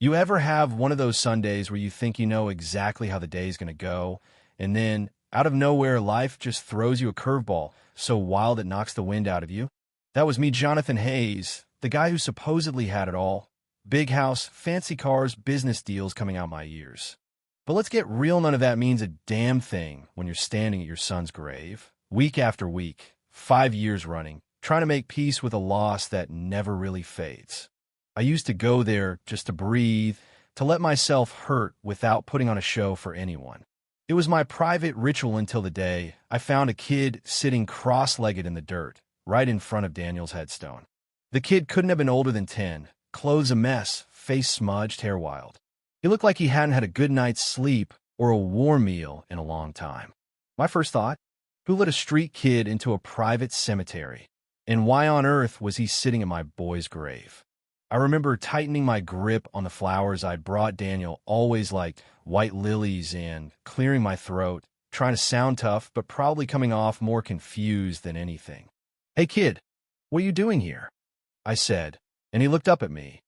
You ever have one of those Sundays where you think you know exactly how the day is going to go, and then, out of nowhere, life just throws you a curveball so wild it knocks the wind out of you? That was me, Jonathan Hayes, the guy who supposedly had it all. Big house, fancy cars, business deals coming out my ears. But let's get real, none of that means a damn thing when you're standing at your son's grave, week after week, 5 years running, trying to make peace with a loss that never really fades. I used to go there just to breathe, to let myself hurt without putting on a show for anyone. It was my private ritual until the day I found a kid sitting cross-legged in the dirt, right in front of Daniel's headstone. The kid couldn't have been older than 10, clothes a mess, face smudged, hair wild. He looked like he hadn't had a good night's sleep or a warm meal in a long time. My first thought, who let a street kid into a private cemetery? And why on earth was he sitting at my boy's grave? I remember tightening my grip on the flowers I'd brought Daniel, always like white lilies, and clearing my throat, trying to sound tough, but probably coming off more confused than anything. "Hey kid, what are you doing here?" I said, and he looked up at me,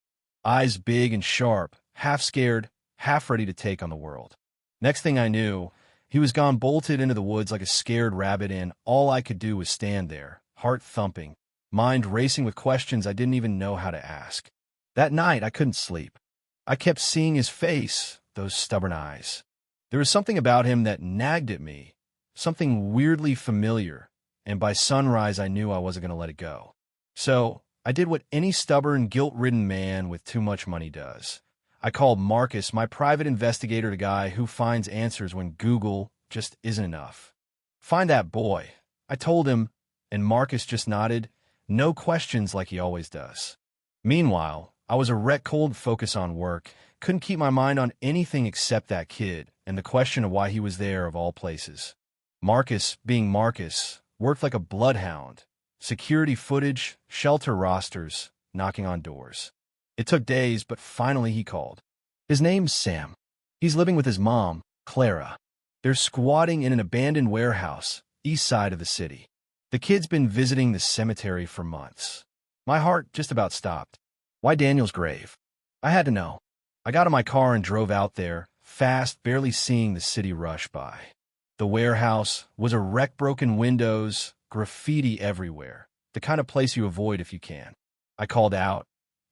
eyes big and sharp, half scared, half ready to take on the world. Next thing I knew, he was gone, bolted into the woods like a scared rabbit, and all I could do was stand there, heart thumping, mind racing with questions I didn't even know how to ask. That night, I couldn't sleep. I kept seeing his face, those stubborn eyes. There was something about him that nagged at me, something weirdly familiar, and by sunrise I knew I wasn't going to let it go. So I did what any stubborn, guilt-ridden man with too much money does. I called Marcus, my private investigator, the guy who finds answers when Google just isn't enough. "Find that boy," I told him, and Marcus just nodded, no questions like he always does. Meanwhile, I was a wreck, cold focus on work, couldn't keep my mind on anything except that kid and the question of why he was there of all places. Marcus, being Marcus, worked like a bloodhound. Security footage, shelter rosters, knocking on doors. It took days, but finally he called. His name's Sam. He's living with his mom, Clara. They're squatting in an abandoned warehouse, east side of the city. The kid's been visiting the cemetery for months. My heart just about stopped. Why Daniel's grave? I had to know. I got in my car and drove out there, fast, barely seeing the city rush by. The warehouse was a wreck, broken windows, graffiti everywhere, the kind of place you avoid if you can. I called out,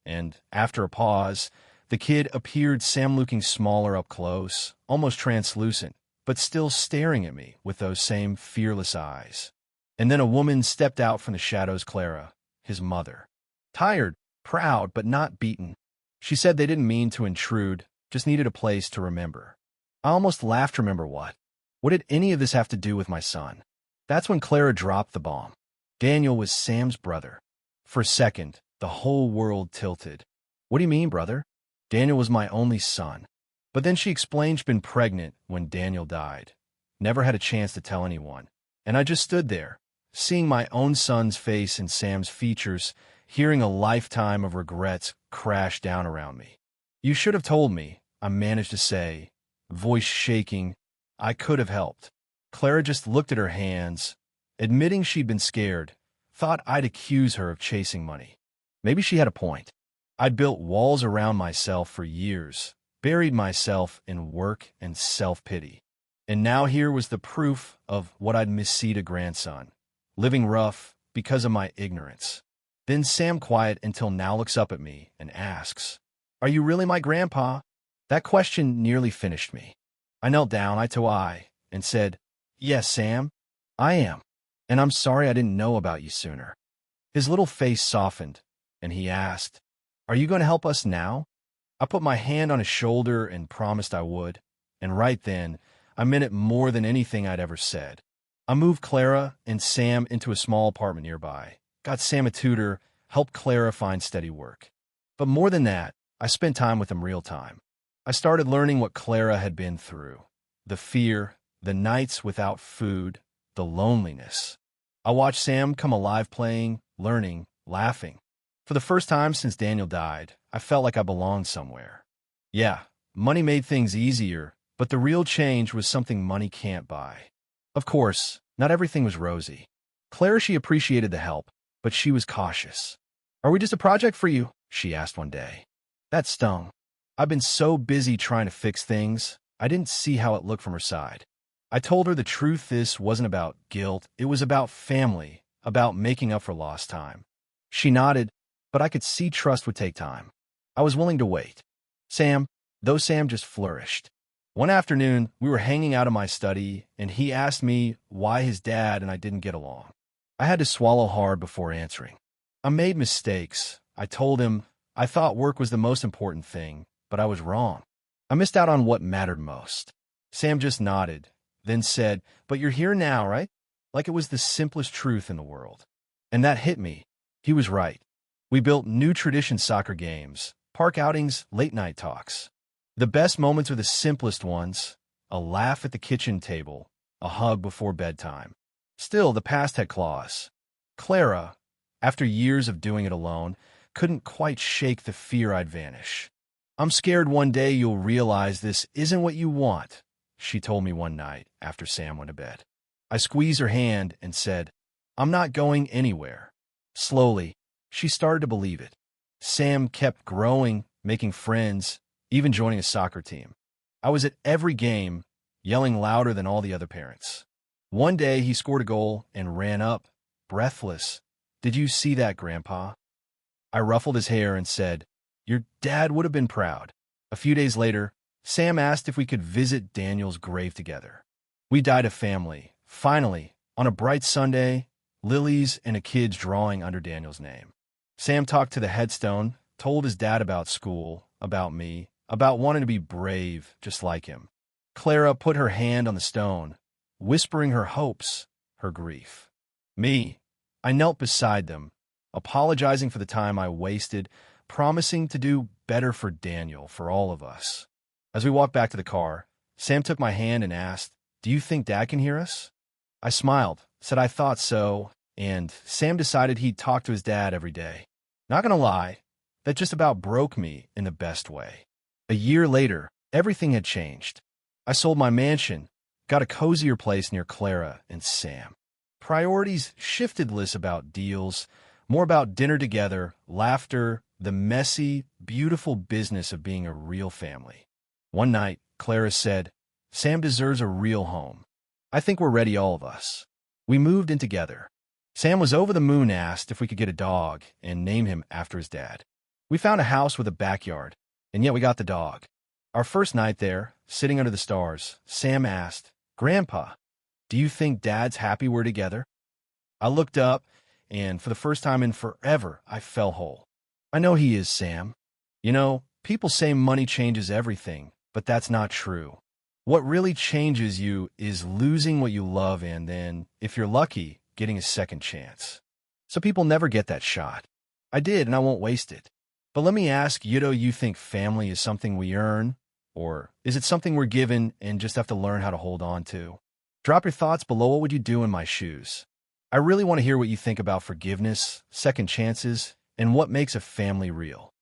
and after a pause, the kid appeared, Sam, looking smaller up close, almost translucent, but still staring at me with those same fearless eyes. And then a woman stepped out from the shadows, Clara, his mother. Tired, proud, but not beaten. She said they didn't mean to intrude, just needed a place to remember. I almost laughed. Remember what? What did any of this have to do with my son? That's when Clara dropped the bomb. Daniel was Sam's brother. For a second, the whole world tilted. What do you mean, brother? Daniel was my only son. But then she explained she'd been pregnant when Daniel died. Never had a chance to tell anyone. And I just stood there, seeing my own son's face and Sam's features, hearing a lifetime of regrets crash down around me. "You should have told me," I managed to say, voice shaking. I could have helped. Clara just looked at her hands, admitting she'd been scared, thought I'd accuse her of chasing money. Maybe she had a point. I'd built walls around myself for years, buried myself in work and self-pity. And now here was the proof of what I'd misseed a grandson, living rough because of my ignorance. Then Sam, quiet until now, looks up at me and asks, "Are you really my grandpa?" That question nearly finished me. I knelt down, eye to eye, and said, "Yes, Sam, I am. And I'm sorry I didn't know about you sooner." His little face softened, and he asked, "Are you going to help us now?" I put my hand on his shoulder and promised I would, and right then, I meant it more than anything I'd ever said. I moved Clara and Sam into a small apartment nearby, got Sam a tutor, helped Clara find steady work. But more than that, I spent time with him real time. I started learning what Clara had been through, the fear, the nights without food, the loneliness. I watched Sam come alive, playing, learning, laughing. For the first time since Daniel died, I felt like I belonged somewhere. Yeah, money made things easier, but the real change was something money can't buy. Of course, not everything was rosy. Clara, she appreciated the help, but she was cautious. "Are we just a project for you?" she asked one day. That stung. I've been so busy trying to fix things, I didn't see how it looked from her side. I told her the truth. This wasn't about guilt. It was about family, about making up for lost time. She nodded, but I could see trust would take time. I was willing to wait. Sam just flourished. One afternoon, we were hanging out in my study, and he asked me why his dad and I didn't get along. I had to swallow hard before answering. I made mistakes. I told him I thought work was the most important thing, but I was wrong. I missed out on what mattered most. Sam just nodded, then said, "But you're here now, right?" Like it was the simplest truth in the world. And that hit me. He was right. We built new tradition soccer games, park outings, late-night talks. The best moments are the simplest ones: a laugh at the kitchen table, a hug before bedtime. Still, the past had claws. Clara, after years of doing it alone, couldn't quite shake the fear I'd vanish. "I'm scared one day you'll realize this isn't what you want," she told me one night after Sam went to bed. I squeezed her hand and said, "I'm not going anywhere." Slowly, she started to believe it. Sam kept growing, making friends, even joining a soccer team. I was at every game, yelling louder than all the other parents. One day, he scored a goal and ran up, breathless. "Did you see that, Grandpa?" I ruffled his hair and said, "Your dad would have been proud." A few days later, Sam asked if we could visit Daniel's grave together. We died a family. Finally, on a bright Sunday, lilies and a kid's drawing under Daniel's name. Sam talked to the headstone, told his dad about school, about me, about wanting to be brave, just like him. Clara put her hand on the stone, whispering her hopes, her grief. I knelt beside them, apologizing for the time I wasted, promising to do better for Daniel, for all of us. As we walked back to the car, Sam took my hand and asked, "Do you think Dad can hear us?" I smiled, said I thought so, and Sam decided he'd talk to his dad every day. Not gonna lie, that just about broke me in the best way. A year later, everything had changed. I sold my mansion, got a cozier place near Clara and Sam. Priorities shifted, less about deals, more about dinner together, laughter, the messy, beautiful business of being a real family. One night, Clara said, "Sam deserves a real home. I think we're ready, all of us." We moved in together. Sam was over the moon, asked if we could get a dog and name him after his dad. We found a house with a backyard, and yet we got the dog. Our first night there, sitting under the stars, Sam asked, "Grandpa, do you think Dad's happy we're together?" I looked up, and for the first time in forever, I fell whole. "I know he is, Sam. You know, people say money changes everything, but that's not true. What really changes you is losing what you love and then, if you're lucky, getting a second chance. So people never get that shot. I did, and I won't waste it. But let me ask, do you think family is something we earn, or is it something we're given and just have to learn how to hold on to?" Drop your thoughts below. What would you do in my shoes? I really want to hear what you think about forgiveness, second chances, and what makes a family real.